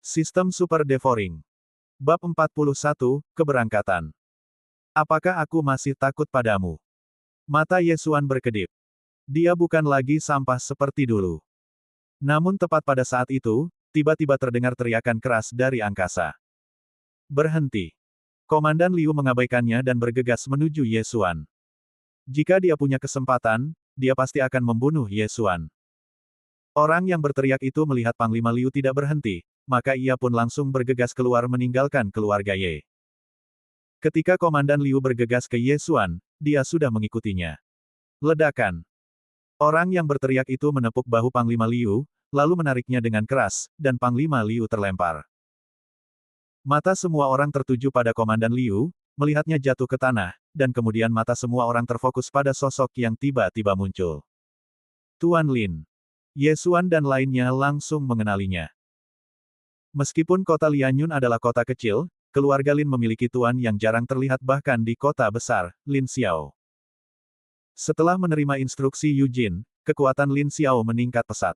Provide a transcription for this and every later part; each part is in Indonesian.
Sistem Super Devouring. Bab 41, Keberangkatan. Apakah aku masih takut padamu? Mata Yesuan berkedip. Dia bukan lagi sampah seperti dulu. Namun tepat pada saat itu, tiba-tiba terdengar teriakan keras dari angkasa. Berhenti. Komandan Liu mengabaikannya dan bergegas menuju Yesuan. Jika dia punya kesempatan, dia pasti akan membunuh Yesuan. Orang yang berteriak itu melihat Panglima Liu tidak berhenti, maka ia pun langsung bergegas keluar meninggalkan keluarga Ye. Ketika Komandan Liu bergegas ke Yesuan, dia sudah mengikutinya. Ledakan. Orang yang berteriak itu menepuk bahu Panglima Liu, lalu menariknya dengan keras, dan Panglima Liu terlempar. Mata semua orang tertuju pada Komandan Liu, melihatnya jatuh ke tanah, dan kemudian mata semua orang terfokus pada sosok yang tiba-tiba muncul. Tuan Lin. Yesuan dan lainnya langsung mengenalinya. Meskipun kota Lianyun adalah kota kecil, keluarga Lin memiliki tuan yang jarang terlihat bahkan di kota besar, Lin Xiao. Setelah menerima instruksi Yujin, kekuatan Lin Xiao meningkat pesat.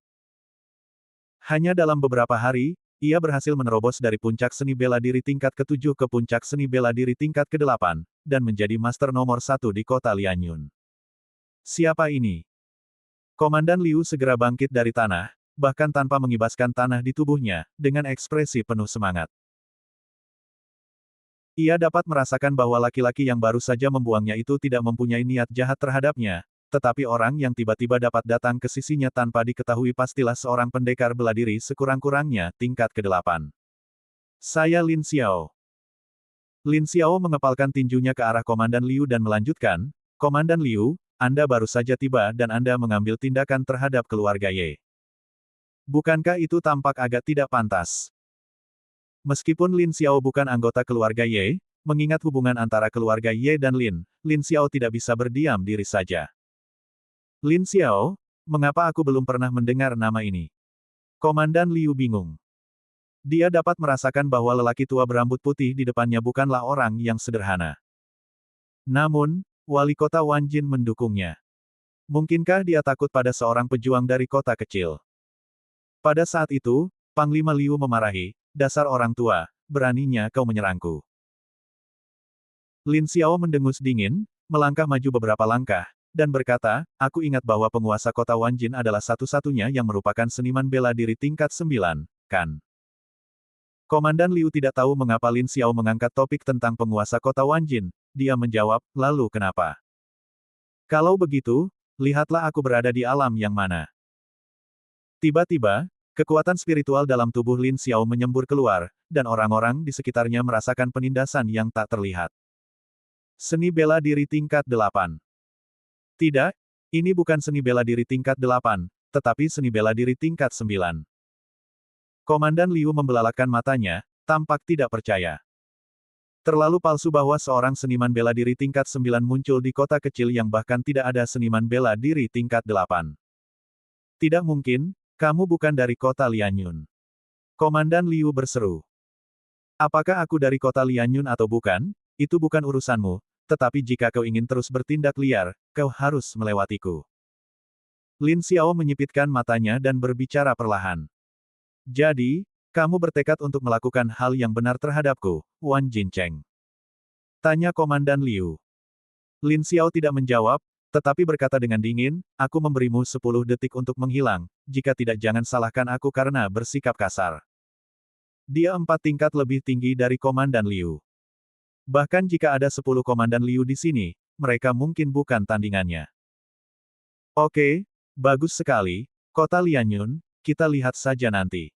Hanya dalam beberapa hari, ia berhasil menerobos dari puncak seni bela diri tingkat ke-7 ke puncak seni bela diri tingkat ke-8, dan menjadi master nomor 1 di kota Lianyun. Siapa ini? Komandan Liu segera bangkit dari tanah, bahkan tanpa mengibaskan tanah di tubuhnya, dengan ekspresi penuh semangat. Ia dapat merasakan bahwa laki-laki yang baru saja membuangnya itu tidak mempunyai niat jahat terhadapnya, tetapi orang yang tiba-tiba dapat datang ke sisinya tanpa diketahui pastilah seorang pendekar bela diri sekurang-kurangnya tingkat ke-8. Saya Lin Xiao. Lin Xiao mengepalkan tinjunya ke arah Komandan Liu dan melanjutkan, Komandan Liu, Anda baru saja tiba dan Anda mengambil tindakan terhadap keluarga Ye. Bukankah itu tampak agak tidak pantas? Meskipun Lin Xiao bukan anggota keluarga Ye, mengingat hubungan antara keluarga Ye dan Lin Xiao tidak bisa berdiam diri saja. Lin Xiao, mengapa aku belum pernah mendengar nama ini? Komandan Liu bingung. Dia dapat merasakan bahwa lelaki tua berambut putih di depannya bukanlah orang yang sederhana. Namun, wali kota Wanjin mendukungnya. Mungkinkah dia takut pada seorang pejuang dari kota kecil? Pada saat itu, Panglima Liu memarahi, dasar orang tua, beraninya kau menyerangku. Lin Xiao mendengus dingin, melangkah maju beberapa langkah, dan berkata, aku ingat bahwa penguasa kota Wanjin adalah satu-satunya yang merupakan seniman bela diri tingkat 9, kan? Komandan Liu tidak tahu mengapa Lin Xiao mengangkat topik tentang penguasa kota Wanjin. Dia menjawab, lalu kenapa? Kalau begitu, lihatlah aku berada di alam yang mana. Tiba-tiba, kekuatan spiritual dalam tubuh Lin Xiao menyembur keluar, dan orang-orang di sekitarnya merasakan penindasan yang tak terlihat. Seni bela diri tingkat 8. Tidak, ini bukan seni bela diri tingkat 8, tetapi seni bela diri tingkat 9. Komandan Liu membelalakkan matanya, tampak tidak percaya. Terlalu palsu bahwa seorang seniman bela diri tingkat 9 muncul di kota kecil yang bahkan tidak ada seniman bela diri tingkat 8. Tidak mungkin, kamu bukan dari kota Lianyun. Komandan Liu berseru. Apakah aku dari kota Lianyun atau bukan, itu bukan urusanmu, tetapi jika kau ingin terus bertindak liar, kau harus melewatiku. Lin Xiao menyipitkan matanya dan berbicara perlahan. Jadi, kamu bertekad untuk melakukan hal yang benar terhadapku, Wan Jincheng. Tanya Komandan Liu. Lin Xiao tidak menjawab, tetapi berkata dengan dingin, aku memberimu 10 detik untuk menghilang, jika tidak jangan salahkan aku karena bersikap kasar. Dia 4 tingkat lebih tinggi dari Komandan Liu. Bahkan jika ada 10 Komandan Liu di sini, mereka mungkin bukan tandingannya. Oke, bagus sekali, kota Lianyun, kita lihat saja nanti.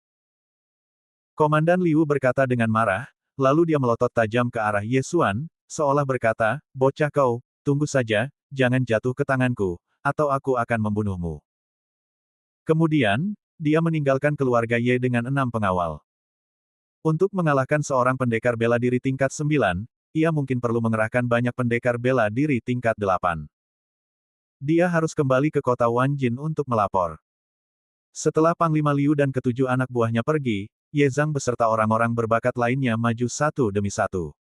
Komandan Liu berkata dengan marah, lalu dia melotot tajam ke arah Yesuan, seolah berkata, bocah kau, tunggu saja, jangan jatuh ke tanganku, atau aku akan membunuhmu. Kemudian, dia meninggalkan keluarga Ye dengan 6 pengawal. Untuk mengalahkan seorang pendekar bela diri tingkat 9, ia mungkin perlu mengerahkan banyak pendekar bela diri tingkat 8. Dia harus kembali ke kota Wanjin untuk melapor. Setelah Panglima Liu dan ke-7 anak buahnya pergi, Ye Zhang beserta orang-orang berbakat lainnya maju satu demi satu.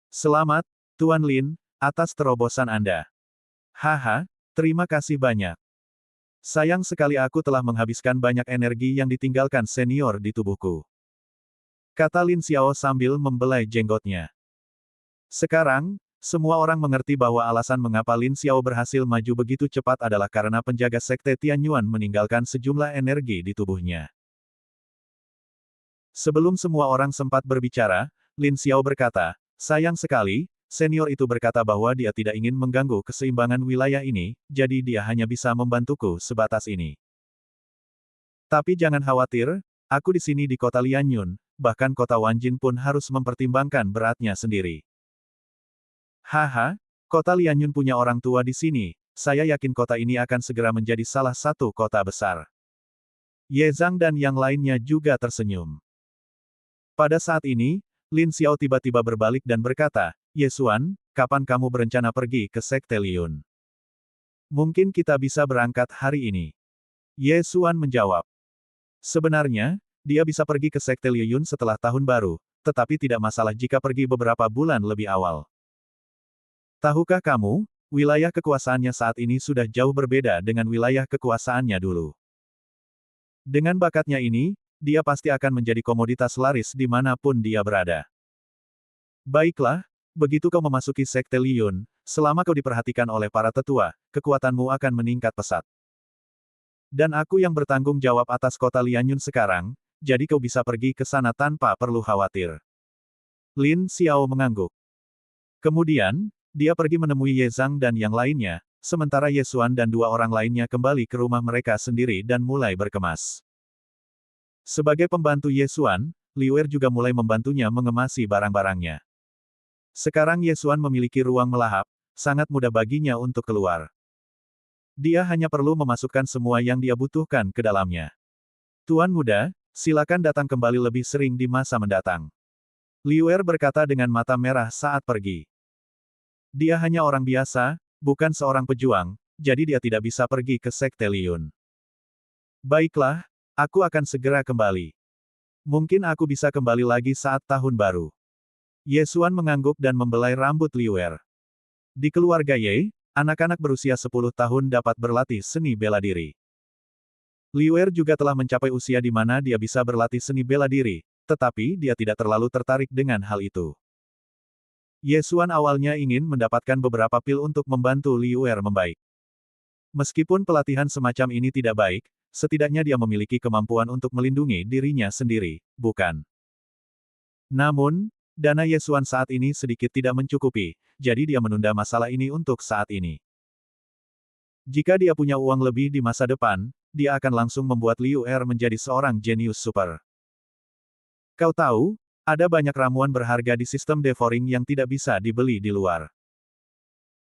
Selamat, Tuan Lin, atas terobosan Anda. Haha, terima kasih banyak. Sayang sekali aku telah menghabiskan banyak energi yang ditinggalkan senior di tubuhku. kata Lin Xiao sambil membelai jenggotnya. Sekarang, semua orang mengerti bahwa alasan mengapa Lin Xiao berhasil maju begitu cepat adalah karena penjaga sekte Tianyuan meninggalkan sejumlah energi di tubuhnya. Sebelum semua orang sempat berbicara, Lin Xiao berkata, sayang sekali, senior itu berkata bahwa dia tidak ingin mengganggu keseimbangan wilayah ini, jadi dia hanya bisa membantuku sebatas ini. Tapi jangan khawatir, aku di sini di kota Lianyun, bahkan kota Wanjin pun harus mempertimbangkan beratnya sendiri. Haha, kota Lianyun punya orang tua di sini, saya yakin kota ini akan segera menjadi salah satu kota besar. Ye Zhang dan yang lainnya juga tersenyum. Pada saat ini, Lin Xiao tiba-tiba berbalik dan berkata, Ye Xuan, kapan kamu berencana pergi ke Sekte Liyun? Mungkin kita bisa berangkat hari ini. Ye Xuan menjawab. Sebenarnya, dia bisa pergi ke Sekte Liyun setelah tahun baru, tetapi tidak masalah jika pergi beberapa bulan lebih awal. Tahukah kamu, wilayah kekuasaannya saat ini sudah jauh berbeda dengan wilayah kekuasaannya dulu. Dengan bakatnya ini, dia pasti akan menjadi komoditas laris dimanapun dia berada. Baiklah, begitu kau memasuki Sekte Liyun, selama kau diperhatikan oleh para tetua, kekuatanmu akan meningkat pesat. Dan aku yang bertanggung jawab atas kota Lianyun sekarang, jadi kau bisa pergi ke sana tanpa perlu khawatir. Lin Xiao mengangguk. Kemudian, dia pergi menemui Ye Zhang dan yang lainnya, sementara Ye Xuan dan dua orang lainnya kembali ke rumah mereka sendiri dan mulai berkemas. Sebagai pembantu Ye Xuan, Liu Er juga mulai membantunya mengemasi barang-barangnya. Sekarang Ye Xuan memiliki ruang melahap, sangat mudah baginya untuk keluar. Dia hanya perlu memasukkan semua yang dia butuhkan ke dalamnya. Tuan muda, silakan datang kembali lebih sering di masa mendatang. Liu Er berkata dengan mata merah saat pergi. Dia hanya orang biasa, bukan seorang pejuang, jadi dia tidak bisa pergi ke Sekte Liyun. Baiklah, aku akan segera kembali. Mungkin aku bisa kembali lagi saat tahun baru. Ye Xuan mengangguk dan membelai rambut Liu Er. Di keluarga Ye, anak-anak berusia 10 tahun dapat berlatih seni bela diri. Liu Er juga telah mencapai usia di mana dia bisa berlatih seni bela diri, tetapi dia tidak terlalu tertarik dengan hal itu. Ye Xuan awalnya ingin mendapatkan beberapa pil untuk membantu Liu Er membaik. Meskipun pelatihan semacam ini tidak baik, setidaknya dia memiliki kemampuan untuk melindungi dirinya sendiri, bukan? Namun, dana Ye Xuan saat ini sedikit tidak mencukupi, jadi dia menunda masalah ini untuk saat ini. Jika dia punya uang lebih di masa depan, dia akan langsung membuat Liu Er menjadi seorang jenius super. Kau tahu, ada banyak ramuan berharga di sistem devouring yang tidak bisa dibeli di luar.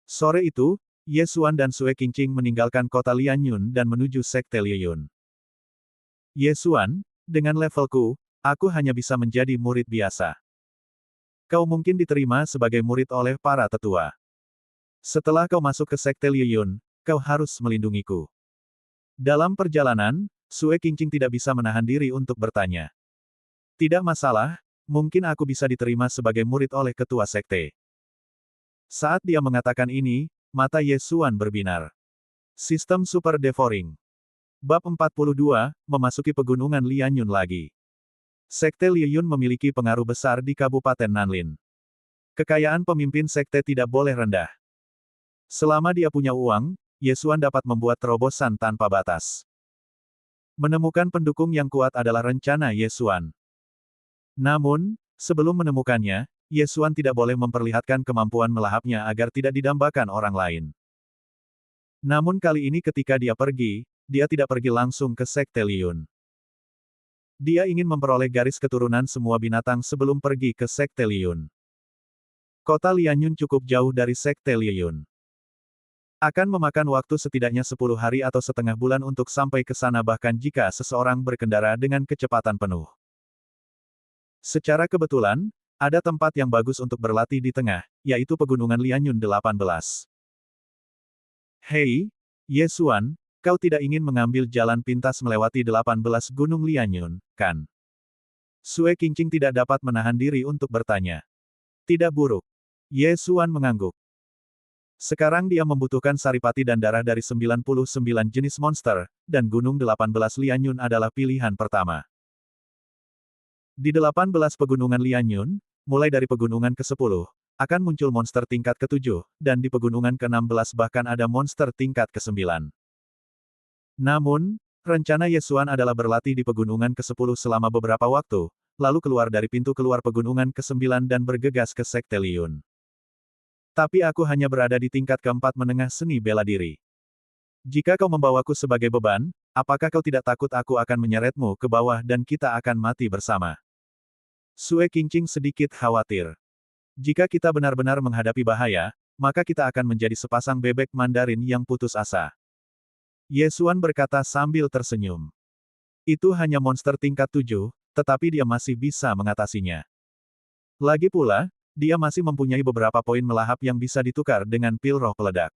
Sore itu, Ye Xuan dan Sue Qingqing meninggalkan kota Lianyun dan menuju Sekte Liyun. Ye Xuan, dengan levelku, aku hanya bisa menjadi murid biasa. Kau mungkin diterima sebagai murid oleh para tetua. Setelah kau masuk ke Sekte Liyun, kau harus melindungiku. Dalam perjalanan, Sue Qingqing tidak bisa menahan diri untuk bertanya. Tidak masalah, mungkin aku bisa diterima sebagai murid oleh ketua sekte. Saat dia mengatakan ini, mata Ye Xuan berbinar. Sistem Super Devouring. Bab 42, memasuki pegunungan Lianyun lagi. Sekte Liyun memiliki pengaruh besar di Kabupaten Nanlin. Kekayaan pemimpin sekte tidak boleh rendah. Selama dia punya uang, Ye Xuan dapat membuat terobosan tanpa batas. Menemukan pendukung yang kuat adalah rencana Ye Xuan. Namun, sebelum menemukannya, Ye Xuan tidak boleh memperlihatkan kemampuan melahapnya agar tidak didambakan orang lain. Namun kali ini ketika dia pergi, dia tidak pergi langsung ke Sekte Liyun. Dia ingin memperoleh garis keturunan semua binatang sebelum pergi ke Sekte Liyun. Kota Lianyun cukup jauh dari Sekte Liyun. Akan memakan waktu setidaknya 10 hari atau setengah bulan untuk sampai ke sana bahkan jika seseorang berkendara dengan kecepatan penuh. Secara kebetulan, ada tempat yang bagus untuk berlatih di tengah, yaitu Pegunungan Lianyun 18. Hei, Ye Xuan, kau tidak ingin mengambil jalan pintas melewati 18 Gunung Lianyun, kan? Sue Qingqing tidak dapat menahan diri untuk bertanya. Tidak buruk. Ye Xuan mengangguk. Sekarang dia membutuhkan saripati dan darah dari 99 jenis monster, dan Gunung 18 Lianyun adalah pilihan pertama. Di 18 pegunungan Lianyun, mulai dari pegunungan ke-10, akan muncul monster tingkat ke-7, dan di pegunungan ke-16 bahkan ada monster tingkat ke-9. Namun, rencana Yesuan adalah berlatih di pegunungan ke-10 selama beberapa waktu, lalu keluar dari pintu keluar pegunungan ke-9 dan bergegas ke Sekte Liyun. Tapi aku hanya berada di tingkat ke-4 menengah seni bela diri. Jika kau membawaku sebagai beban, apakah kau tidak takut aku akan menyeretmu ke bawah dan kita akan mati bersama? Sue Qingqing sedikit khawatir. Jika kita benar-benar menghadapi bahaya, maka kita akan menjadi sepasang bebek Mandarin yang putus asa. Yesuan berkata sambil tersenyum. Itu hanya monster tingkat 7, tetapi dia masih bisa mengatasinya. Lagi pula, dia masih mempunyai beberapa poin melahap yang bisa ditukar dengan pil roh peledak.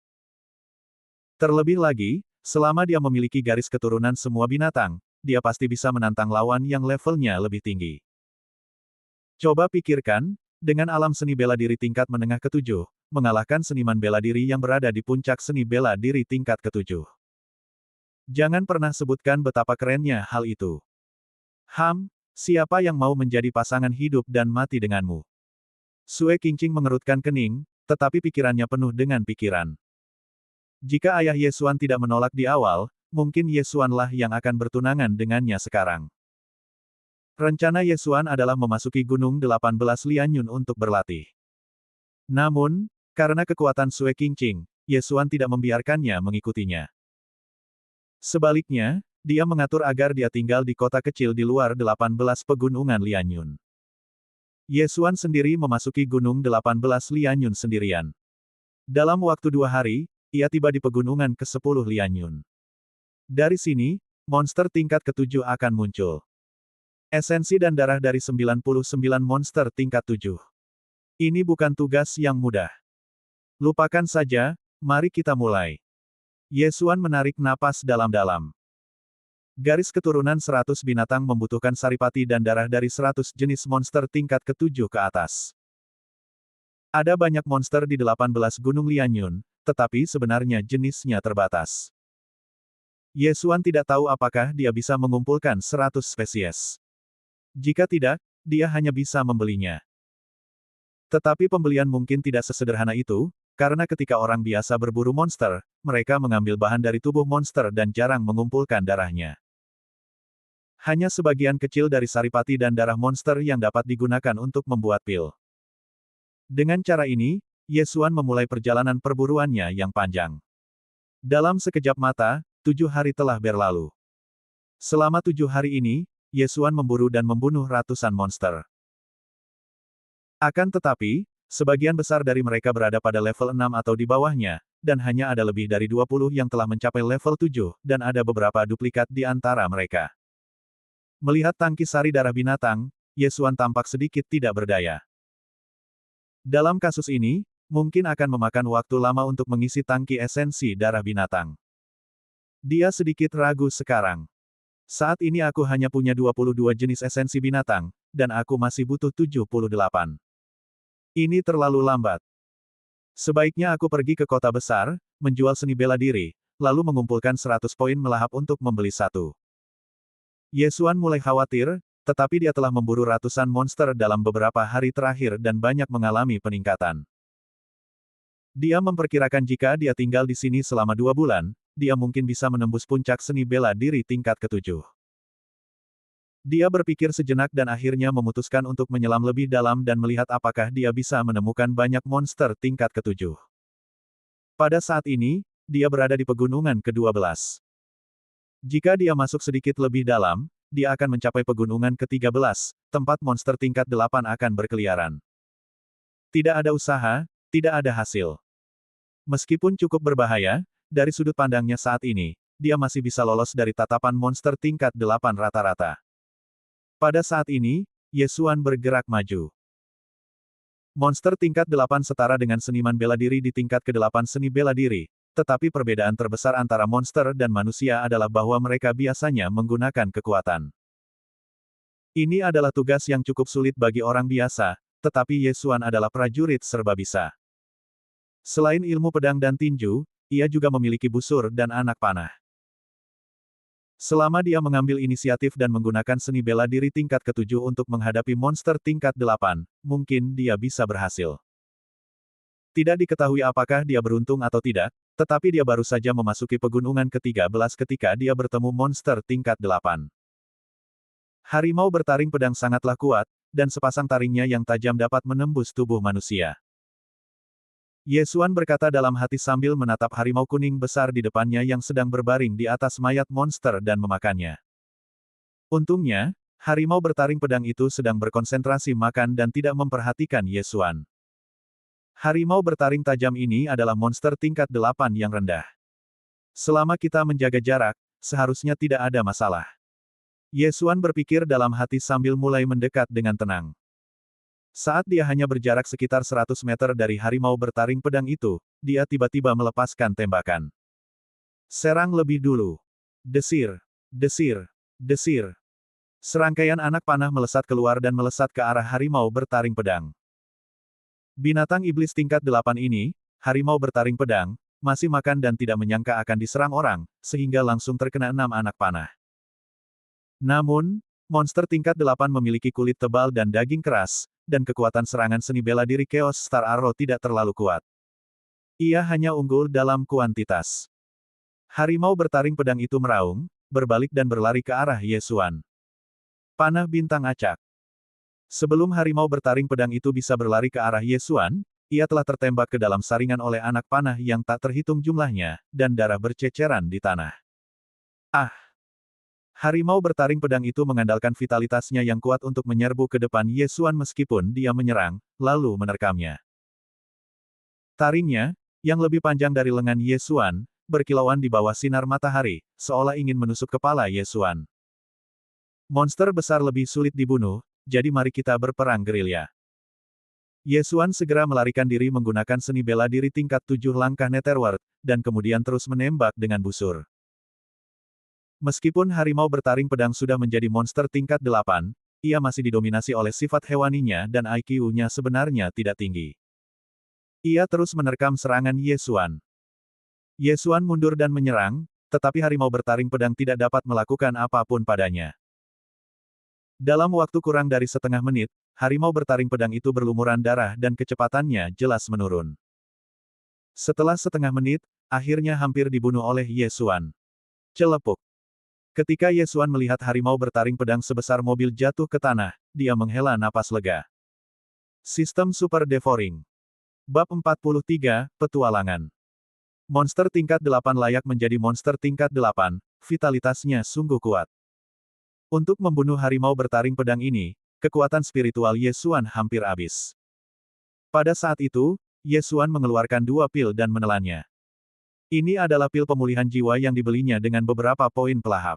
Terlebih lagi, selama dia memiliki garis keturunan semua binatang, dia pasti bisa menantang lawan yang levelnya lebih tinggi. Coba pikirkan, dengan alam seni bela diri tingkat menengah ke-7, mengalahkan seniman bela diri yang berada di puncak seni bela diri tingkat ke-7. Jangan pernah sebutkan betapa kerennya hal itu. Siapa yang mau menjadi pasangan hidup dan mati denganmu? Sue Qingqing mengerutkan kening, tetapi pikirannya penuh dengan pikiran. Jika ayah Yesuan tidak menolak di awal, mungkin Yesuanlah yang akan bertunangan dengannya sekarang. Rencana Yesuan adalah memasuki Gunung 18 Lianyun untuk berlatih. Namun, karena kekuatan Sue Qingqing, Yesuan tidak membiarkannya mengikutinya. Sebaliknya, dia mengatur agar dia tinggal di kota kecil di luar 18 pegunungan Lianyun. Yesuan sendiri memasuki Gunung 18 Lianyun sendirian. Dalam waktu 2 hari, ia tiba di pegunungan ke-10 Lianyun. Dari sini, monster tingkat ke-7 akan muncul. Esensi dan darah dari 99 monster tingkat 7. Ini bukan tugas yang mudah. Lupakan saja, mari kita mulai. Yesuan menarik napas dalam-dalam. Garis keturunan 100 binatang membutuhkan saripati dan darah dari 100 jenis monster tingkat ke-7 ke atas. Ada banyak monster di 18 Gunung Lianyun, tetapi sebenarnya jenisnya terbatas. Yesuan tidak tahu apakah dia bisa mengumpulkan 100 spesies. Jika tidak, dia hanya bisa membelinya. Tetapi pembelian mungkin tidak sesederhana itu, karena ketika orang biasa berburu monster, mereka mengambil bahan dari tubuh monster dan jarang mengumpulkan darahnya. Hanya sebagian kecil dari saripati dan darah monster yang dapat digunakan untuk membuat pil. Dengan cara ini, Yesuan memulai perjalanan perburuannya yang panjang. Dalam sekejap mata, 7 hari telah berlalu. Selama 7 hari ini, Yesuan memburu dan membunuh ratusan monster. Akan tetapi, sebagian besar dari mereka berada pada level 6 atau di bawahnya, dan hanya ada lebih dari 20 yang telah mencapai level 7, dan ada beberapa duplikat di antara mereka. Melihat tangki sari darah binatang, Yesuan tampak sedikit tidak berdaya. Dalam kasus ini, mungkin akan memakan waktu lama untuk mengisi tangki esensi darah binatang. Dia sedikit ragu sekarang. Saat ini aku hanya punya 22 jenis esensi binatang, dan aku masih butuh 78. Ini terlalu lambat. Sebaiknya aku pergi ke kota besar, menjual seni bela diri, lalu mengumpulkan 100 poin melahap untuk membeli satu. Yesuan mulai khawatir, tetapi dia telah memburu ratusan monster dalam beberapa hari terakhir dan banyak mengalami peningkatan. Dia memperkirakan jika dia tinggal di sini selama 2 bulan, dia mungkin bisa menembus puncak seni bela diri tingkat ke-7. Dia berpikir sejenak dan akhirnya memutuskan untuk menyelam lebih dalam dan melihat apakah dia bisa menemukan banyak monster tingkat ke-7. Pada saat ini, dia berada di pegunungan ke-12. Jika dia masuk sedikit lebih dalam, dia akan mencapai pegunungan ke-13, tempat monster tingkat 8 akan berkeliaran. Tidak ada usaha, tidak ada hasil. Meskipun cukup berbahaya, dari sudut pandangnya saat ini, dia masih bisa lolos dari tatapan monster tingkat 8 rata-rata. Pada saat ini, Yesuan bergerak maju. Monster tingkat 8 setara dengan seniman bela diri di tingkat ke-8 seni bela diri, tetapi perbedaan terbesar antara monster dan manusia adalah bahwa mereka biasanya menggunakan kekuatan. Ini adalah tugas yang cukup sulit bagi orang biasa, tetapi Yesuan adalah prajurit serba bisa. Selain ilmu pedang dan tinju, ia juga memiliki busur dan anak panah. Selama dia mengambil inisiatif dan menggunakan seni bela diri tingkat ke-7 untuk menghadapi monster tingkat 8, mungkin dia bisa berhasil. Tidak diketahui apakah dia beruntung atau tidak, tetapi dia baru saja memasuki pegunungan ke-13 ketika dia bertemu monster tingkat 8. Harimau bertaring pedang sangatlah kuat, dan sepasang taringnya yang tajam dapat menembus tubuh manusia. Ye Xuan berkata dalam hati sambil menatap harimau kuning besar di depannya yang sedang berbaring di atas mayat monster dan memakannya. Untungnya, harimau bertaring pedang itu sedang berkonsentrasi makan dan tidak memperhatikan Ye Xuan. Harimau bertaring tajam ini adalah monster tingkat 8 yang rendah. Selama kita menjaga jarak, seharusnya tidak ada masalah. Ye Xuan berpikir dalam hati sambil mulai mendekat dengan tenang. Saat dia hanya berjarak sekitar 100 meter dari harimau bertaring pedang itu, dia tiba-tiba melepaskan tembakan. Serang lebih dulu. Desir, desir, desir. Serangkaian anak panah melesat keluar dan melesat ke arah harimau bertaring pedang. Binatang iblis tingkat 8 ini, harimau bertaring pedang, masih makan dan tidak menyangka akan diserang orang, sehingga langsung terkena 6 anak panah. Namun, monster tingkat 8 memiliki kulit tebal dan daging keras, dan kekuatan serangan seni bela diri Chaos Star Arrow tidak terlalu kuat. Ia hanya unggul dalam kuantitas. Harimau bertaring pedang itu meraung, berbalik dan berlari ke arah Ye Xuan. Panah bintang acak. Sebelum harimau bertaring pedang itu bisa berlari ke arah Ye Xuan, ia telah tertembak ke dalam saringan oleh anak panah yang tak terhitung jumlahnya, dan darah berceceran di tanah. Ah! Harimau bertaring pedang itu mengandalkan vitalitasnya yang kuat untuk menyerbu ke depan Ye Xuan meskipun dia menyerang, lalu menerkamnya. Taringnya, yang lebih panjang dari lengan Ye Xuan, berkilauan di bawah sinar matahari, seolah ingin menusuk kepala Ye Xuan. Monster besar lebih sulit dibunuh, jadi mari kita berperang gerilya. Ye Xuan segera melarikan diri menggunakan seni bela diri tingkat 7 langkah Netherworld, dan kemudian terus menembak dengan busur. Meskipun harimau bertaring pedang sudah menjadi monster tingkat 8, ia masih didominasi oleh sifat hewaninya dan IQ-nya sebenarnya tidak tinggi. Ia terus menerkam serangan Ye Xuan. Ye Xuan mundur dan menyerang, tetapi harimau bertaring pedang tidak dapat melakukan apapun padanya. Dalam waktu kurang dari setengah menit, harimau bertaring pedang itu berlumuran darah dan kecepatannya jelas menurun. Setelah setengah menit, akhirnya hampir dibunuh oleh Ye Xuan. Celepuk. Ketika Ye Xuan melihat harimau bertaring pedang sebesar mobil jatuh ke tanah, dia menghela napas lega. Sistem Super Devouring. Bab 43, Petualangan. Monster tingkat 8 layak menjadi monster tingkat 8, vitalitasnya sungguh kuat. Untuk membunuh harimau bertaring pedang ini, kekuatan spiritual Ye Xuan hampir habis. Pada saat itu, Ye Xuan mengeluarkan 2 pil dan menelannya. Ini adalah pil pemulihan jiwa yang dibelinya dengan beberapa poin pelahap.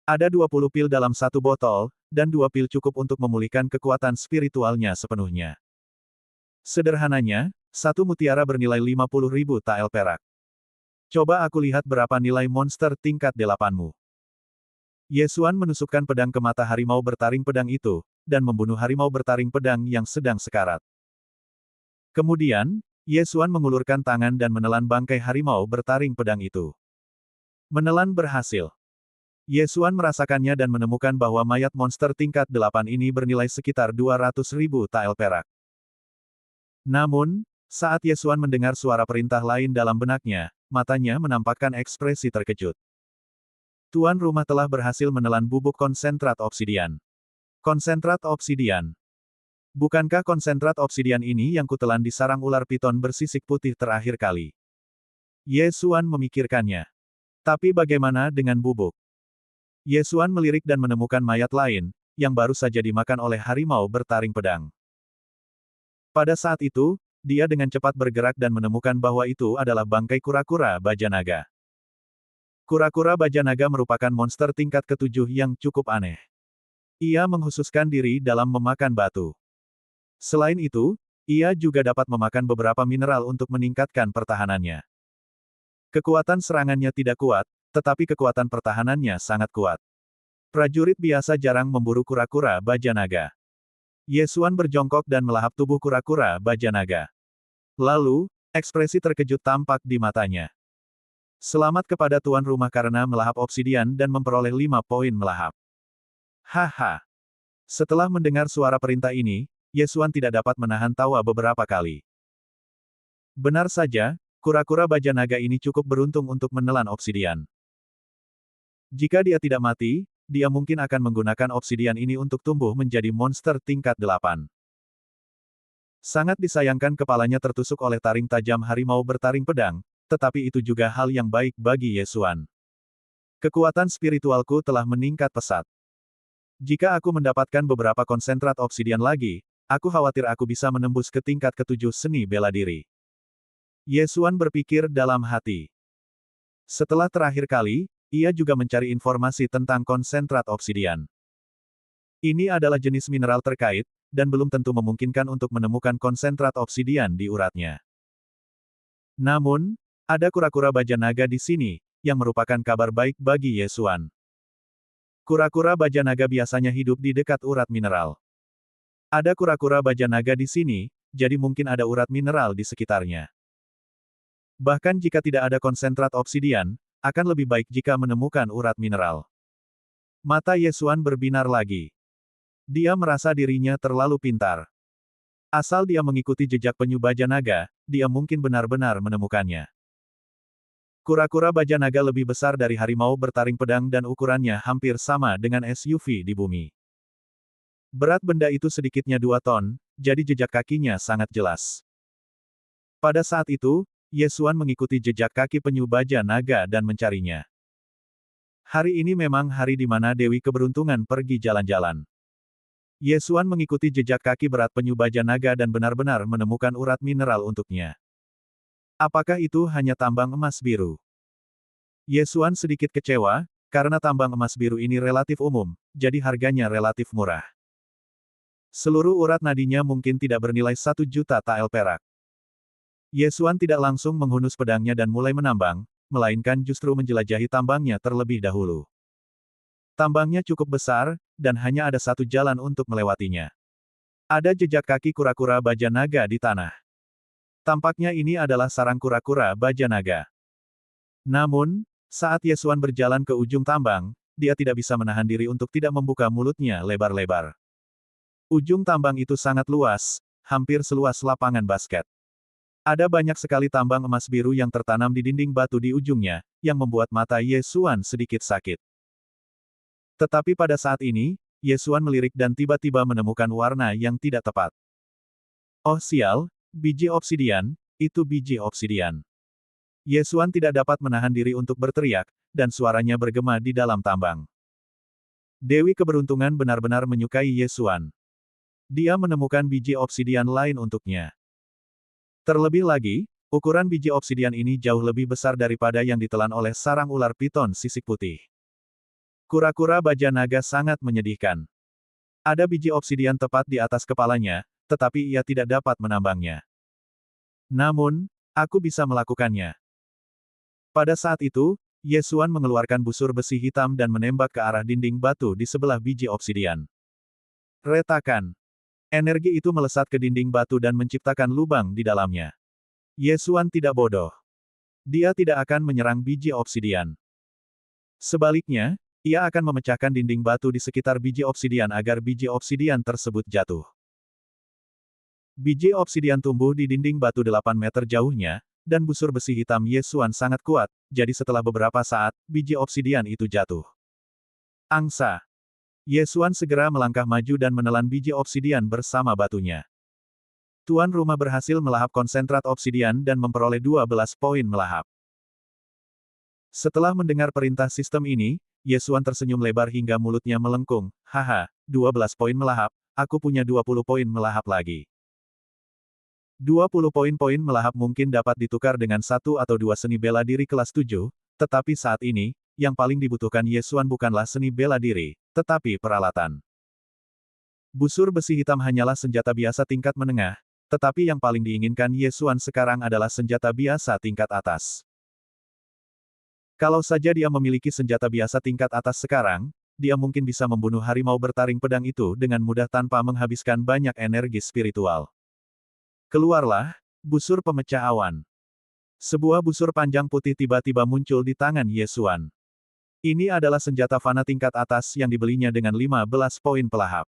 Ada 20 pil dalam satu botol, dan 2 pil cukup untuk memulihkan kekuatan spiritualnya sepenuhnya. Sederhananya, satu mutiara bernilai 50.000 tael perak. Coba aku lihat berapa nilai monster tingkat 8-mu. Ye Xuan menusukkan pedang ke mata harimau bertaring pedang itu, dan membunuh harimau bertaring pedang yang sedang sekarat. Kemudian, Ye Xuan mengulurkan tangan dan menelan bangkai harimau bertaring pedang itu. Menelan berhasil. Ye Xuan merasakannya dan menemukan bahwa mayat monster tingkat 8 ini bernilai sekitar 200.000 tael perak. Namun, saat Ye Xuan mendengar suara perintah lain dalam benaknya, matanya menampakkan ekspresi terkejut. Tuan rumah telah berhasil menelan bubuk konsentrat obsidian. Konsentrat obsidian. Bukankah konsentrat obsidian ini yang kutelan di sarang ular piton bersisik putih terakhir kali? Ye Xuan memikirkannya. Tapi bagaimana dengan bubuk? Ye Xuan melirik dan menemukan mayat lain, yang baru saja dimakan oleh harimau bertaring pedang. Pada saat itu, dia dengan cepat bergerak dan menemukan bahwa itu adalah bangkai kura-kura baja naga. Kura-kura baja naga merupakan monster tingkat ke-7 yang cukup aneh. Ia menghususkan diri dalam memakan batu. Selain itu, ia juga dapat memakan beberapa mineral untuk meningkatkan pertahanannya. Kekuatan serangannya tidak kuat, tetapi kekuatan pertahanannya sangat kuat. Prajurit biasa jarang memburu kura-kura baja naga. Ye Xuan berjongkok dan melahap tubuh kura-kura baja naga. Lalu, ekspresi terkejut tampak di matanya. Selamat kepada tuan rumah karena melahap obsidian dan memperoleh 5 poin melahap. Haha. Setelah mendengar suara perintah ini, Yesuan tidak dapat menahan tawa beberapa kali. Benar saja, kura-kura baja naga ini cukup beruntung untuk menelan obsidian. Jika dia tidak mati, dia mungkin akan menggunakan obsidian ini untuk tumbuh menjadi monster tingkat 8. Sangat disayangkan kepalanya tertusuk oleh taring tajam harimau bertaring pedang, tetapi itu juga hal yang baik bagi Yesuan. Kekuatan spiritualku telah meningkat pesat. Jika aku mendapatkan beberapa konsentrat obsidian lagi, aku khawatir aku bisa menembus ke tingkat ke-7 seni bela diri. Yesuan berpikir dalam hati. Setelah terakhir kali, ia juga mencari informasi tentang konsentrat obsidian. Ini adalah jenis mineral terkait, dan belum tentu memungkinkan untuk menemukan konsentrat obsidian di uratnya. Namun, ada kura-kura baja naga di sini, yang merupakan kabar baik bagi Yesuan. Kura-kura baja naga biasanya hidup di dekat urat mineral. Ada kura-kura baja naga di sini, jadi mungkin ada urat mineral di sekitarnya. Bahkan jika tidak ada konsentrat obsidian, akan lebih baik jika menemukan urat mineral. Mata Yesuan berbinar lagi. Dia merasa dirinya terlalu pintar. Asal dia mengikuti jejak penyu baja naga, dia mungkin benar-benar menemukannya. Kura-kura baja naga lebih besar dari harimau bertaring pedang dan ukurannya hampir sama dengan SUV di bumi. Berat benda itu sedikitnya 2 ton, jadi jejak kakinya sangat jelas. Pada saat itu, Yesuan mengikuti jejak kaki penyu baja naga dan mencarinya. Hari ini memang hari di mana Dewi Keberuntungan pergi jalan-jalan. Yesuan mengikuti jejak kaki berat penyu baja naga dan benar-benar menemukan urat mineral untuknya. Apakah itu hanya tambang emas biru? Yesuan sedikit kecewa, karena tambang emas biru ini relatif umum, jadi harganya relatif murah. Seluruh urat nadinya mungkin tidak bernilai 1 juta tael perak. Yesuan tidak langsung menghunus pedangnya dan mulai menambang, melainkan justru menjelajahi tambangnya terlebih dahulu. Tambangnya cukup besar, dan hanya ada satu jalan untuk melewatinya. Ada jejak kaki kura-kura baja naga di tanah. Tampaknya ini adalah sarang kura-kura baja naga. Namun, saat Yesuan berjalan ke ujung tambang, dia tidak bisa menahan diri untuk tidak membuka mulutnya lebar-lebar. Ujung tambang itu sangat luas, hampir seluas lapangan basket. Ada banyak sekali tambang emas biru yang tertanam di dinding batu di ujungnya, yang membuat mata Yesuan sedikit sakit. Tetapi pada saat ini, Yesuan melirik dan tiba-tiba menemukan warna yang tidak tepat. Oh sial, biji obsidian, itu biji obsidian. Yesuan tidak dapat menahan diri untuk berteriak, dan suaranya bergema di dalam tambang. Dewi Keberuntungan benar-benar menyukai Yesuan. Dia menemukan biji obsidian lain untuknya. Terlebih lagi, ukuran biji obsidian ini jauh lebih besar daripada yang ditelan oleh sarang ular piton sisik putih. Kura-kura baja naga sangat menyedihkan. Ada biji obsidian tepat di atas kepalanya, tetapi ia tidak dapat menambangnya. Namun, aku bisa melakukannya. Pada saat itu, Yesuan mengeluarkan busur besi hitam dan menembak ke arah dinding batu di sebelah biji obsidian. Retakan. Energi itu melesat ke dinding batu dan menciptakan lubang di dalamnya. Yesuan tidak bodoh. Dia tidak akan menyerang biji obsidian. Sebaliknya, ia akan memecahkan dinding batu di sekitar biji obsidian agar biji obsidian tersebut jatuh. Biji obsidian tumbuh di dinding batu 8 meter jauhnya, dan busur besi hitam Yesuan sangat kuat, jadi setelah beberapa saat, biji obsidian itu jatuh. Angsa. Yesuan segera melangkah maju dan menelan biji obsidian bersama batunya. Tuan rumah berhasil melahap konsentrat obsidian dan memperoleh 12 poin melahap. Setelah mendengar perintah sistem ini, Yesuan tersenyum lebar hingga mulutnya melengkung. Haha, 12 poin melahap, aku punya 20 poin melahap lagi. 20 poin-poin melahap mungkin dapat ditukar dengan 1 atau 2 seni bela diri kelas 7, tetapi saat ini, yang paling dibutuhkan Yesuan bukanlah seni bela diri, tetapi peralatan. Busur besi hitam hanyalah senjata biasa tingkat menengah, tetapi yang paling diinginkan Yesuan sekarang adalah senjata biasa tingkat atas. Kalau saja dia memiliki senjata biasa tingkat atas sekarang, dia mungkin bisa membunuh harimau bertaring pedang itu dengan mudah tanpa menghabiskan banyak energi spiritual. Keluarlah, busur pemecah awan. Sebuah busur panjang putih tiba-tiba muncul di tangan Ye Xuan. Ini adalah senjata fana tingkat atas yang dibelinya dengan 15 poin pelahap.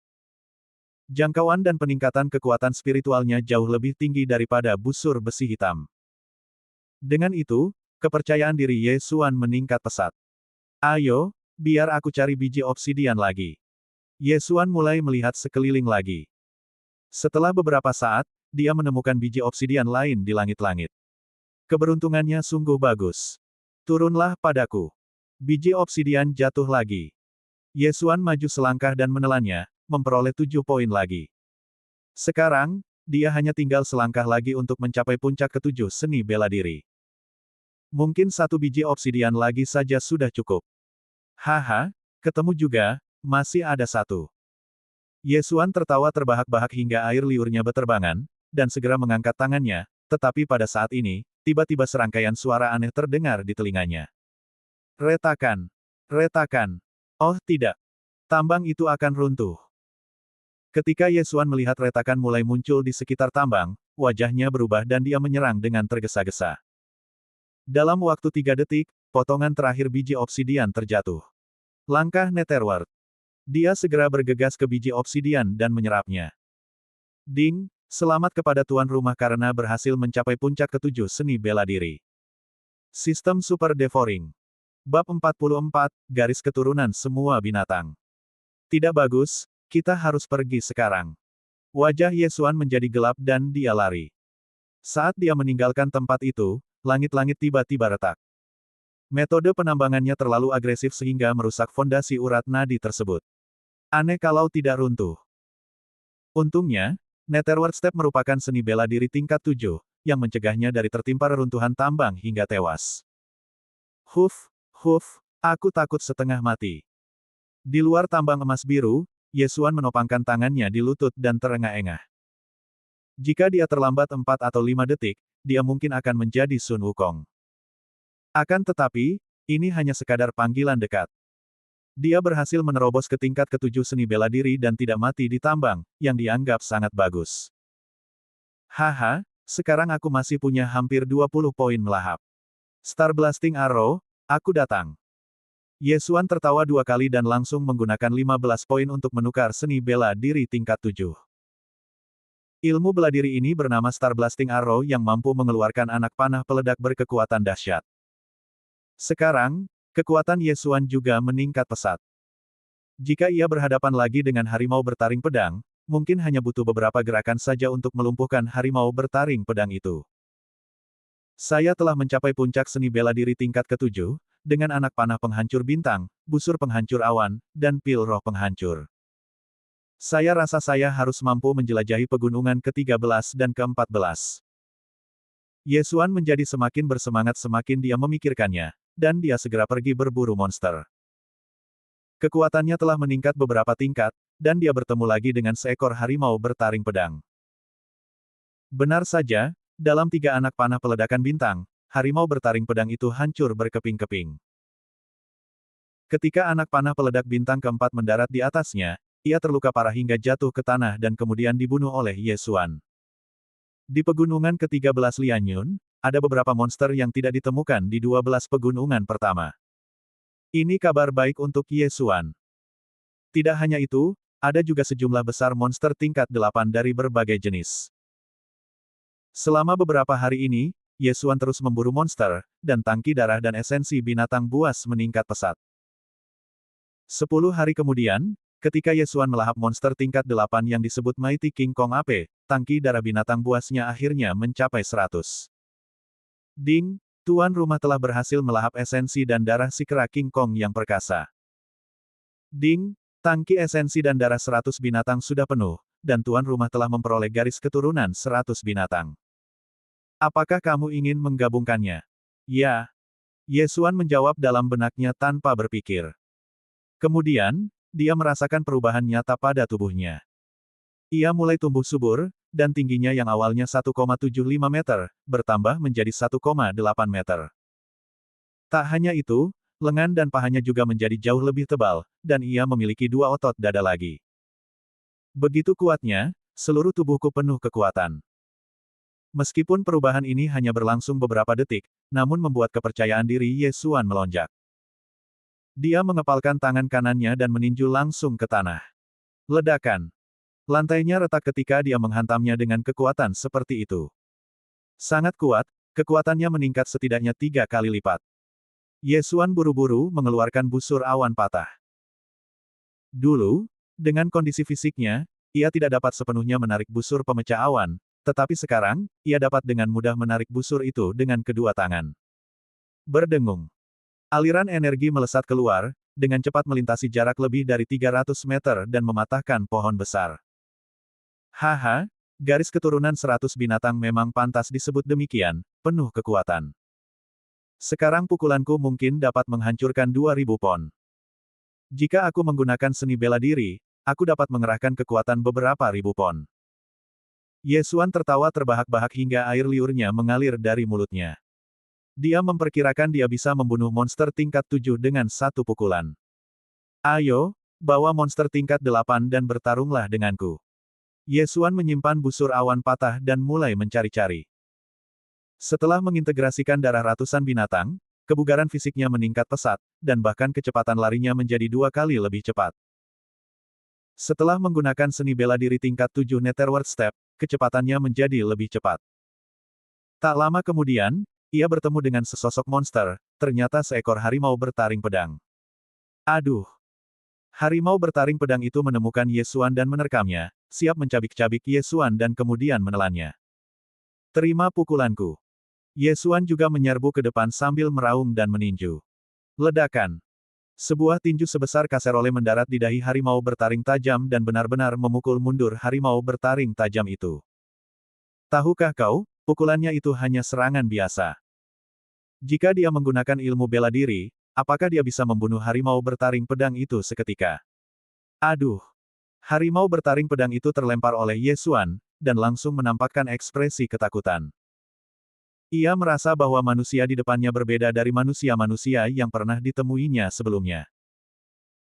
Jangkauan dan peningkatan kekuatan spiritualnya jauh lebih tinggi daripada busur besi hitam. Dengan itu, kepercayaan diri Ye Xuan meningkat pesat. Ayo, biar aku cari biji obsidian lagi. Ye Xuan mulai melihat sekeliling lagi. Setelah beberapa saat, dia menemukan biji obsidian lain di langit-langit. Keberuntungannya sungguh bagus. Turunlah padaku. Biji obsidian jatuh lagi. Ye Xuan maju selangkah dan menelannya, memperoleh 7 poin lagi. Sekarang, dia hanya tinggal selangkah lagi untuk mencapai puncak ketujuh seni bela diri. Mungkin satu biji obsidian lagi saja sudah cukup. Haha, ketemu juga, masih ada satu. Ye Xuan tertawa terbahak-bahak hingga air liurnya beterbangan, dan segera mengangkat tangannya, tetapi pada saat ini, tiba-tiba serangkaian suara aneh terdengar di telinganya. Retakan! Retakan! Oh tidak! Tambang itu akan runtuh. Ketika Ye Xuan melihat retakan mulai muncul di sekitar tambang, wajahnya berubah dan dia menyerang dengan tergesa-gesa. Dalam waktu 3 detik, potongan terakhir biji obsidian terjatuh. Langkah Netherworld. Dia segera bergegas ke biji obsidian dan menyerapnya. Ding, selamat kepada tuan rumah karena berhasil mencapai puncak ketujuh seni bela diri. Sistem Super Devouring. Bab 44, Garis Keturunan Semua Binatang. Tidak bagus, kita harus pergi sekarang. Wajah Ye Xuan menjadi gelap dan dia lari. Saat dia meninggalkan tempat itu, langit-langit tiba-tiba retak. Metode penambangannya terlalu agresif sehingga merusak fondasi urat nadi tersebut. Aneh kalau tidak runtuh. Untungnya, Netherworld Step merupakan seni bela diri tingkat 7, yang mencegahnya dari tertimpa reruntuhan tambang hingga tewas. Huf, aku takut setengah mati. Di luar tambang emas biru, Ye Xuan menopangkan tangannya di lutut dan terengah-engah. Jika dia terlambat 4 atau 5 detik, dia mungkin akan menjadi Sun Wukong. Akan tetapi, ini hanya sekadar panggilan dekat. Dia berhasil menerobos ke tingkat ketujuh seni bela diri dan tidak mati di tambang, yang dianggap sangat bagus. Haha, sekarang aku masih punya hampir 20 poin melahap. Star Blasting Arrow, aku datang. Ye Xuan tertawa 2 kali dan langsung menggunakan 15 poin untuk menukar seni bela diri tingkat 7. Ilmu bela diri ini bernama Star Blasting Arrow yang mampu mengeluarkan anak panah peledak berkekuatan dahsyat. Sekarang, kekuatan Ye Xuan juga meningkat pesat. Jika ia berhadapan lagi dengan harimau bertaring pedang, mungkin hanya butuh beberapa gerakan saja untuk melumpuhkan harimau bertaring pedang itu. Saya telah mencapai puncak seni bela diri tingkat ketujuh, dengan anak panah penghancur bintang, busur penghancur awan, dan pil roh penghancur. Saya rasa saya harus mampu menjelajahi pegunungan ke-13 dan ke-14. Ye Xuan menjadi semakin bersemangat semakin dia memikirkannya, dan dia segera pergi berburu monster. Kekuatannya telah meningkat beberapa tingkat, dan dia bertemu lagi dengan seekor harimau bertaring pedang. Benar saja, dalam 3 anak panah peledakan bintang, harimau bertaring pedang itu hancur berkeping-keping. Ketika anak panah peledak bintang keempat mendarat di atasnya, ia terluka parah hingga jatuh ke tanah dan kemudian dibunuh oleh Ye Xuan. Di pegunungan ke-13 Lianyun, ada beberapa monster yang tidak ditemukan di 12 pegunungan pertama. Ini kabar baik untuk Ye Xuan. Tidak hanya itu, ada juga sejumlah besar monster tingkat 8 dari berbagai jenis. Selama beberapa hari ini, Ye Xuan terus memburu monster, dan tangki darah dan esensi binatang buas meningkat pesat. 10 hari kemudian, ketika Ye Xuan melahap monster tingkat 8 yang disebut Mighty King Kong AP, tangki darah binatang buasnya akhirnya mencapai 100. Ding, tuan rumah telah berhasil melahap esensi dan darah si kera King Kong yang perkasa. Ding, tangki esensi dan darah 100 binatang sudah penuh, dan tuan rumah telah memperoleh garis keturunan 100 binatang. Apakah kamu ingin menggabungkannya? Ya. Ye Xuan menjawab dalam benaknya tanpa berpikir. Kemudian, dia merasakan perubahan nyata pada tubuhnya. Ia mulai tumbuh subur, dan tingginya yang awalnya 1,75 meter, bertambah menjadi 1,8 meter. Tak hanya itu, lengan dan pahanya juga menjadi jauh lebih tebal, dan ia memiliki 2 otot dada lagi. Begitu kuatnya, seluruh tubuhku penuh kekuatan. Meskipun perubahan ini hanya berlangsung beberapa detik, namun membuat kepercayaan diri Ye Xuan melonjak. Dia mengepalkan tangan kanannya dan meninju langsung ke tanah. Ledakan. Lantainya retak ketika dia menghantamnya dengan kekuatan seperti itu. Sangat kuat, kekuatannya meningkat setidaknya 3 kali lipat. Ye Xuan buru-buru mengeluarkan busur awan patah. Dulu, dengan kondisi fisiknya, ia tidak dapat sepenuhnya menarik busur pemecah awan, tetapi sekarang, ia dapat dengan mudah menarik busur itu dengan kedua tangan. Berdengung. Aliran energi melesat keluar, dengan cepat melintasi jarak lebih dari 300 meter dan mematahkan pohon besar. Haha, garis keturunan 100 binatang memang pantas disebut demikian, penuh kekuatan. Sekarang pukulanku mungkin dapat menghancurkan 2000 pon. Jika aku menggunakan seni bela diri, aku dapat mengerahkan kekuatan beberapa ribu pon. Ye Xuan tertawa terbahak-bahak hingga air liurnya mengalir dari mulutnya. Dia memperkirakan dia bisa membunuh monster tingkat 7 dengan satu pukulan. Ayo, bawa monster tingkat 8 dan bertarunglah denganku. Ye Xuan menyimpan busur awan patah dan mulai mencari-cari. Setelah mengintegrasikan darah ratusan binatang, kebugaran fisiknya meningkat pesat, dan bahkan kecepatan larinya menjadi 2 kali lebih cepat. Setelah menggunakan seni bela diri tingkat 7 Netherworld Step, kecepatannya menjadi lebih cepat. Tak lama kemudian, ia bertemu dengan sesosok monster, ternyata seekor harimau bertaring pedang. Aduh! Harimau bertaring pedang itu menemukan Ye Xuan dan menerkamnya, siap mencabik-cabik Ye Xuan dan kemudian menelannya. Terima pukulanku. Ye Xuan juga menyerbu ke depan sambil meraung dan meninju. Ledakan. Sebuah tinju sebesar kaserole mendarat di dahi harimau bertaring tajam dan benar-benar memukul mundur harimau bertaring tajam itu. Tahukah kau, pukulannya itu hanya serangan biasa. Jika dia menggunakan ilmu bela diri, apakah dia bisa membunuh harimau bertaring pedang itu seketika? Aduh! Harimau bertaring pedang itu terlempar oleh Ye Xuan, dan langsung menampakkan ekspresi ketakutan. Ia merasa bahwa manusia di depannya berbeda dari manusia-manusia yang pernah ditemuinya sebelumnya.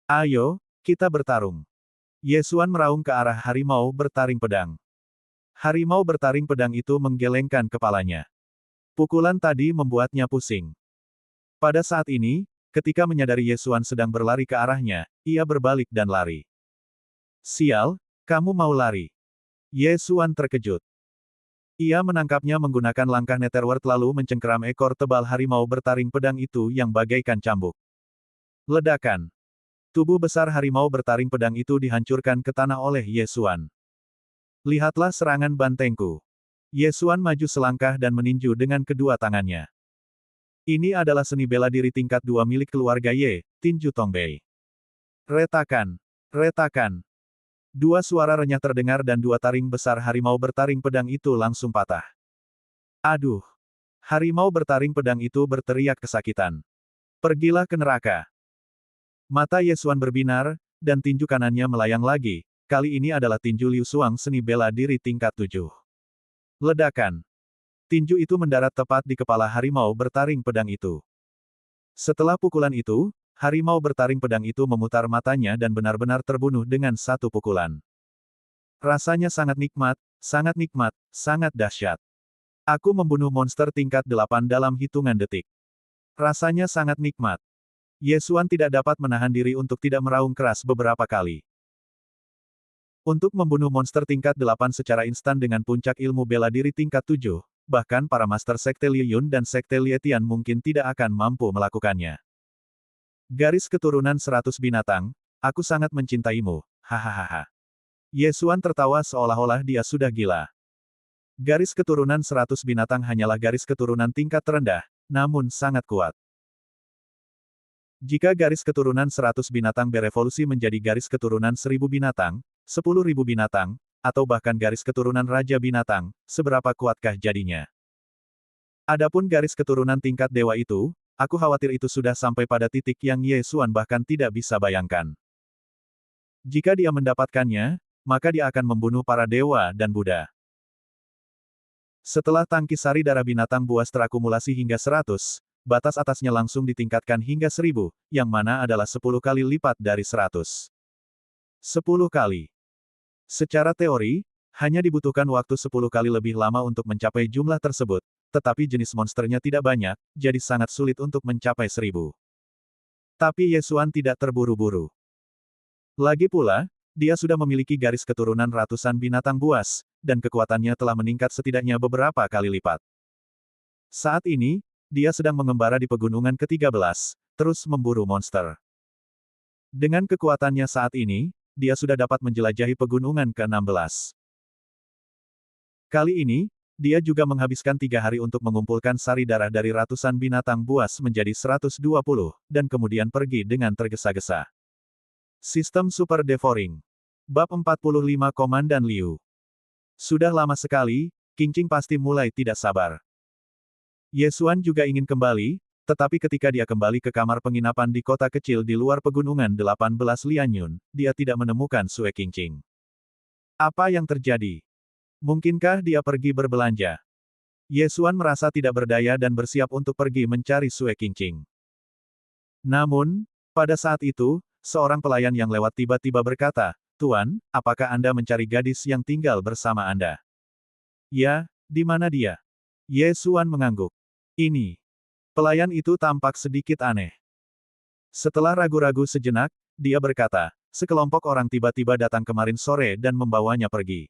Ayo, kita bertarung. Ye Xuan meraung ke arah harimau bertaring pedang. Harimau bertaring pedang itu menggelengkan kepalanya. Pukulan tadi membuatnya pusing. Pada saat ini, ketika menyadari Ye Xuan sedang berlari ke arahnya, ia berbalik dan lari. Sial, kamu mau lari? Ye Xuan terkejut. Ia menangkapnya menggunakan langkah Netherworld lalu mencengkeram ekor tebal harimau bertaring pedang itu yang bagaikan cambuk. Ledakan. Tubuh besar harimau bertaring pedang itu dihancurkan ke tanah oleh Ye Xuan. Lihatlah serangan bantengku. Ye Xuan maju selangkah dan meninju dengan kedua tangannya. Ini adalah seni bela diri tingkat 2 milik keluarga Ye, tinju Tongbei. Retakan. Retakan. Dua suara renyah terdengar dan dua taring besar harimau bertaring pedang itu langsung patah. Aduh! Harimau bertaring pedang itu berteriak kesakitan. Pergilah ke neraka. Mata Ye Xuan berbinar, dan tinju kanannya melayang lagi. Kali ini adalah tinju Liu Xuang seni bela diri tingkat 7. Ledakan. Tinju itu mendarat tepat di kepala harimau bertaring pedang itu. Setelah pukulan itu, harimau bertaring pedang itu memutar matanya dan benar-benar terbunuh dengan satu pukulan. Rasanya sangat nikmat, sangat dahsyat. Aku membunuh monster tingkat 8 dalam hitungan detik. Rasanya sangat nikmat. Ye Xuan tidak dapat menahan diri untuk tidak meraung keras beberapa kali. Untuk membunuh monster tingkat 8 secara instan dengan puncak ilmu bela diri tingkat 7, bahkan para master sekte Liu Yun dan sekte Lietian mungkin tidak akan mampu melakukannya. Garis keturunan 100 binatang, aku sangat mencintaimu, hahaha. Ye Xuan tertawa seolah-olah dia sudah gila. Garis keturunan 100 binatang hanyalah garis keturunan tingkat terendah, namun sangat kuat. Jika garis keturunan 100 binatang berevolusi menjadi garis keturunan 1000 binatang, 10.000 binatang, atau bahkan garis keturunan Raja Binatang, seberapa kuatkah jadinya? Adapun garis keturunan tingkat dewa itu, aku khawatir itu sudah sampai pada titik yang Ye Xuan bahkan tidak bisa bayangkan. Jika dia mendapatkannya, maka dia akan membunuh para dewa dan Buddha. Setelah tangki sari darah binatang buas terakumulasi hingga 100, batas atasnya langsung ditingkatkan hingga 1000, yang mana adalah 10 kali lipat dari 100. 10 kali. Secara teori, Hanya dibutuhkan waktu 10 kali lebih lama untuk mencapai jumlah tersebut, tetapi jenis monsternya tidak banyak, jadi sangat sulit untuk mencapai 1000. Tapi Ye Xuan tidak terburu-buru. Lagi pula, dia sudah memiliki garis keturunan ratusan binatang buas, dan kekuatannya telah meningkat setidaknya beberapa kali lipat. Saat ini, dia sedang mengembara di pegunungan ke-13, terus memburu monster. Dengan kekuatannya saat ini, dia sudah dapat menjelajahi pegunungan ke-16. Kali ini, dia juga menghabiskan 3 hari untuk mengumpulkan sari darah dari ratusan binatang buas menjadi 120, dan kemudian pergi dengan tergesa-gesa. Sistem Super Devouring. Bab 45 Komandan Liu. Sudah lama sekali, Qingqing pasti mulai tidak sabar. Ye Xuan juga ingin kembali, tetapi ketika dia kembali ke kamar penginapan di kota kecil di luar pegunungan 18 Lianyun, dia tidak menemukan Sue Qingqing. Apa yang terjadi? Mungkinkah dia pergi berbelanja? Ye Xuan merasa tidak berdaya dan bersiap untuk pergi mencari Sue Qingqing. Namun, pada saat itu, seorang pelayan yang lewat tiba-tiba berkata, "Tuan, apakah Anda mencari gadis yang tinggal bersama Anda?" "Ya, di mana dia?" Ye Xuan mengangguk. "Ini." Pelayan itu tampak sedikit aneh. Setelah ragu-ragu sejenak, dia berkata, "Sekelompok orang tiba-tiba datang kemarin sore dan membawanya pergi."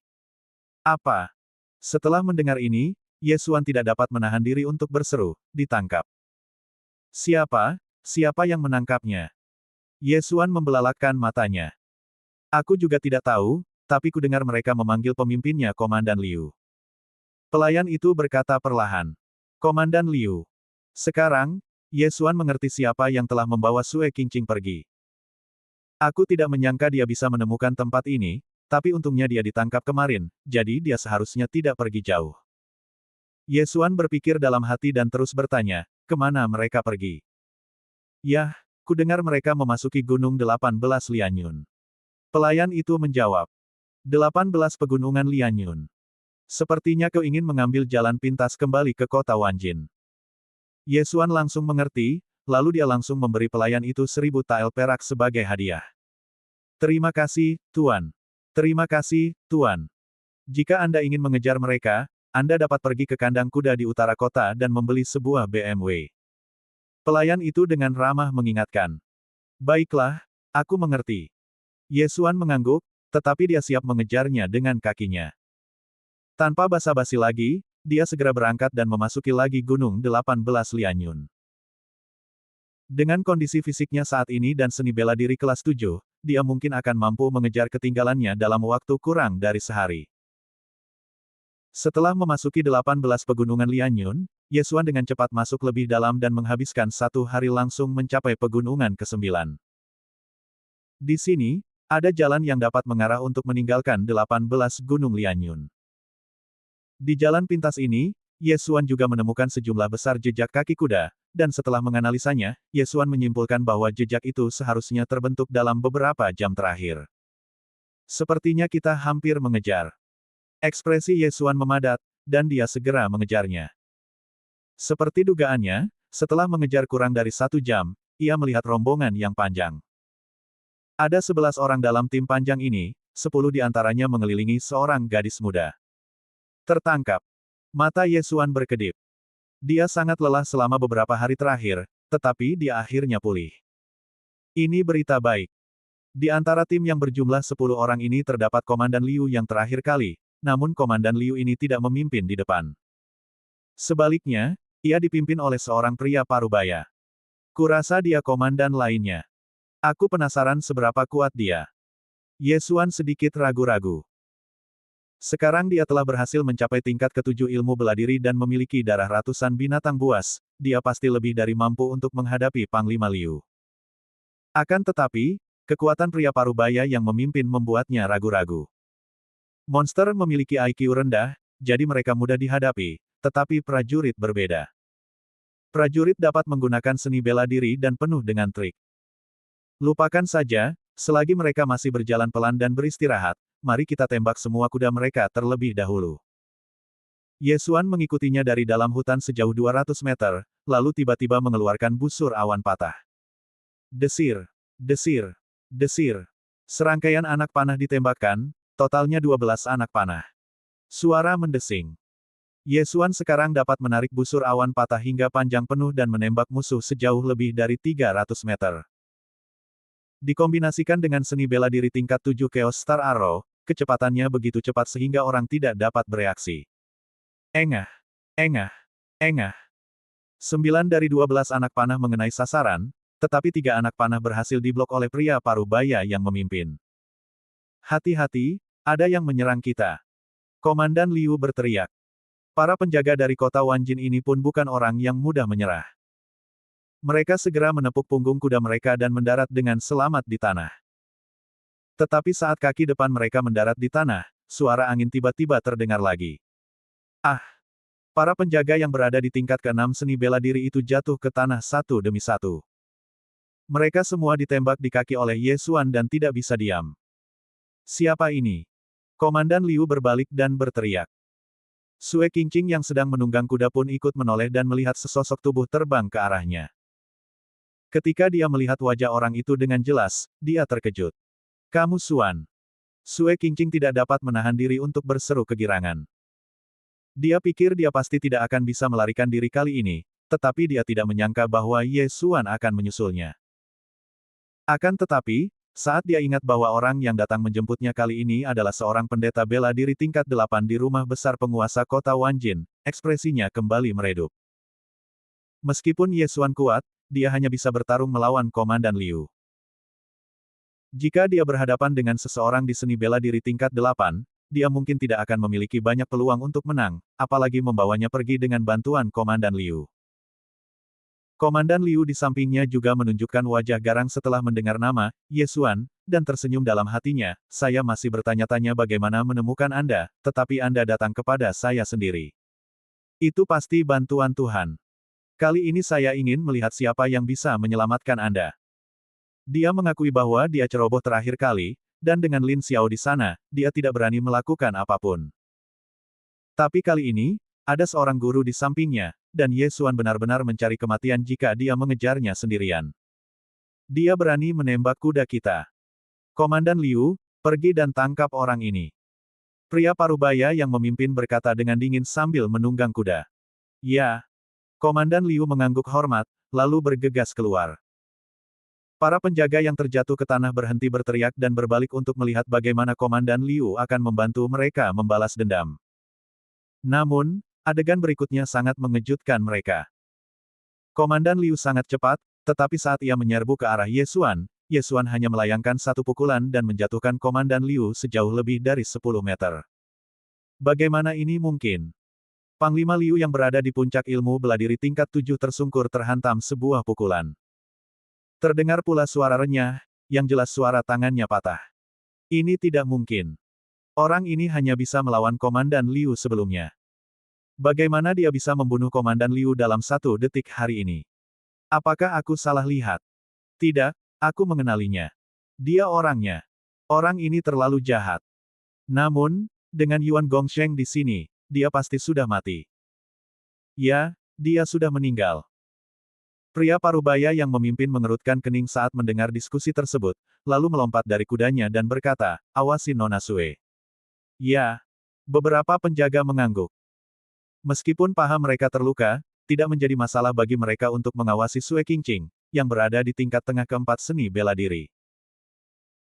"Apa?" Setelah mendengar ini, Ye Xuan tidak dapat menahan diri untuk berseru, "Ditangkap." "Siapa? Siapa yang menangkapnya?" Ye Xuan membelalakkan matanya. "Aku juga tidak tahu, tapi kudengar mereka memanggil pemimpinnya Komandan Liu." Pelayan itu berkata perlahan. "Komandan Liu." Sekarang, Ye Xuan mengerti siapa yang telah membawa Sue Qingqing pergi. "Aku tidak menyangka dia bisa menemukan tempat ini, tapi untungnya dia ditangkap kemarin, jadi dia seharusnya tidak pergi jauh." Ye Xuan berpikir dalam hati dan terus bertanya, kemana mereka pergi? "Yah, kudengar mereka memasuki Gunung 18 Lianyun." Pelayan itu menjawab. 18 pegunungan Lianyun. Sepertinya kau ingin mengambil jalan pintas kembali ke kota Wanjin. Ye Xuan langsung mengerti, lalu dia langsung memberi pelayan itu 1000 tael perak sebagai hadiah. "Terima kasih, Tuan. Terima kasih, Tuan. Jika Anda ingin mengejar mereka, Anda dapat pergi ke kandang kuda di utara kota dan membeli sebuah BMW." Pelayan itu dengan ramah mengingatkan. "Baiklah, aku mengerti." Ye Xuan mengangguk, tetapi dia siap mengejarnya dengan kakinya. Tanpa basa-basi lagi, dia segera berangkat dan memasuki lagi Gunung 18 Lianyun. Dengan kondisi fisiknya saat ini dan seni bela diri kelas 7, dia mungkin akan mampu mengejar ketinggalannya dalam waktu kurang dari sehari. Setelah memasuki 18 pegunungan Lianyun, Ye Xuan dengan cepat masuk lebih dalam dan menghabiskan 1 hari langsung mencapai pegunungan ke-9. Di sini, ada jalan yang dapat mengarah untuk meninggalkan 18 Gunung Lianyun. Di jalan pintas ini, Ye Xuan juga menemukan sejumlah besar jejak kaki kuda, dan setelah menganalisanya, Ye Xuan menyimpulkan bahwa jejak itu seharusnya terbentuk dalam beberapa jam terakhir. "Sepertinya kita hampir mengejar." Ekspresi Ye Xuan memadat, dan dia segera mengejarnya. Seperti dugaannya, setelah mengejar kurang dari 1 jam, ia melihat rombongan yang panjang. Ada 11 orang dalam tim panjang ini, 10 di antaranya mengelilingi seorang gadis muda. Tertangkap. Mata Ye Xuan berkedip. Dia sangat lelah selama beberapa hari terakhir, tetapi dia akhirnya pulih. Ini berita baik. Di antara tim yang berjumlah 10 orang ini terdapat Komandan Liu yang terakhir kali, namun Komandan Liu ini tidak memimpin di depan. Sebaliknya, ia dipimpin oleh seorang pria parubaya. Kurasa dia komandan lainnya. Aku penasaran seberapa kuat dia. Ye Xuan sedikit ragu-ragu. Sekarang dia telah berhasil mencapai tingkat ke-7 ilmu bela diri dan memiliki darah ratusan binatang buas, dia pasti lebih dari mampu untuk menghadapi Panglima Liu. Akan tetapi, kekuatan pria parubaya yang memimpin membuatnya ragu-ragu. Monster memiliki IQ rendah, jadi mereka mudah dihadapi, tetapi prajurit berbeda. Prajurit dapat menggunakan seni bela diri dan penuh dengan trik. Lupakan saja, selagi mereka masih berjalan pelan dan beristirahat, mari kita tembak semua kuda mereka terlebih dahulu. Ye Xuan mengikutinya dari dalam hutan sejauh 200 meter, lalu tiba-tiba mengeluarkan busur awan patah. Desir, desir, desir. Serangkaian anak panah ditembakkan, totalnya 12 anak panah. Suara mendesing. Ye Xuan sekarang dapat menarik busur awan patah hingga panjang penuh dan menembak musuh sejauh lebih dari 300 meter. Dikombinasikan dengan seni bela diri tingkat 7 Chaos Star Arrow, kecepatannya begitu cepat sehingga orang tidak dapat bereaksi. Engah, engah, engah. 9 dari 12 anak panah mengenai sasaran, tetapi 3 anak panah berhasil diblok oleh pria parubaya yang memimpin. Hati-hati, ada yang menyerang kita. Komandan Liu berteriak. Para penjaga dari kota Wanjin ini pun bukan orang yang mudah menyerah. Mereka segera menepuk punggung kuda mereka dan mendarat dengan selamat di tanah. Tetapi saat kaki depan mereka mendarat di tanah, suara angin tiba-tiba terdengar lagi. Ah! Para penjaga yang berada di tingkat ke-6 seni bela diri itu jatuh ke tanah satu demi satu. Mereka semua ditembak di kaki oleh Ye Xuan dan tidak bisa diam. Siapa ini? Komandan Liu berbalik dan berteriak. Sue Qingqing yang sedang menunggang kuda pun ikut menoleh dan melihat sesosok tubuh terbang ke arahnya. Ketika dia melihat wajah orang itu dengan jelas, dia terkejut. Kamu Xuan. Sue Qingqing tidak dapat menahan diri untuk berseru kegirangan. Dia pikir dia pasti tidak akan bisa melarikan diri kali ini, tetapi dia tidak menyangka bahwa Ye Xuan akan menyusulnya. Akan tetapi, saat dia ingat bahwa orang yang datang menjemputnya kali ini adalah seorang pendeta bela diri tingkat 8 di rumah besar penguasa kota Wanjin, ekspresinya kembali meredup. Meskipun Ye Xuan kuat, dia hanya bisa bertarung melawan Komandan Liu. Jika dia berhadapan dengan seseorang di seni bela diri tingkat 8, dia mungkin tidak akan memiliki banyak peluang untuk menang, apalagi membawanya pergi dengan bantuan Komandan Liu. Komandan Liu di sampingnya juga menunjukkan wajah garang setelah mendengar nama, Ye Xuan, dan tersenyum dalam hatinya, saya masih bertanya-tanya bagaimana menemukan Anda, tetapi Anda datang kepada saya sendiri. Itu pasti bantuan Tuhan. Kali ini saya ingin melihat siapa yang bisa menyelamatkan Anda. Dia mengakui bahwa dia ceroboh terakhir kali, dan dengan Lin Xiao di sana, dia tidak berani melakukan apapun. Tapi kali ini, ada seorang guru di sampingnya, dan Ye Xuan benar-benar mencari kematian jika dia mengejarnya sendirian. Dia berani menembak kuda kita. Komandan Liu, pergi dan tangkap orang ini. Pria parubaya yang memimpin berkata dengan dingin sambil menunggang kuda. Ya. Komandan Liu mengangguk hormat, lalu bergegas keluar. Para penjaga yang terjatuh ke tanah berhenti berteriak dan berbalik untuk melihat bagaimana Komandan Liu akan membantu mereka membalas dendam. Namun, adegan berikutnya sangat mengejutkan mereka. Komandan Liu sangat cepat, tetapi saat ia menyerbu ke arah Ye Xuan hanya melayangkan satu pukulan dan menjatuhkan Komandan Liu sejauh lebih dari 10 meter. Bagaimana ini mungkin? Panglima Liu yang berada di puncak ilmu bela diri tingkat 7 tersungkur terhantam sebuah pukulan. Terdengar pula suara renyah, yang jelas suara tangannya patah. Ini tidak mungkin. Orang ini hanya bisa melawan Komandan Liu sebelumnya. Bagaimana dia bisa membunuh Komandan Liu dalam 1 detik hari ini? Apakah aku salah lihat? Tidak, aku mengenalinya. Dia orangnya. Orang ini terlalu jahat. Namun, dengan Yuan Gongsheng di sini, dia pasti sudah mati. Ya, dia sudah meninggal. Pria parubaya yang memimpin mengerutkan kening saat mendengar diskusi tersebut, lalu melompat dari kudanya dan berkata, awasi Nona Sue. Ya. Beberapa penjaga mengangguk. Meskipun paha mereka terluka, tidak menjadi masalah bagi mereka untuk mengawasi Sue Qingqing, yang berada di tingkat tengah keempat seni bela diri.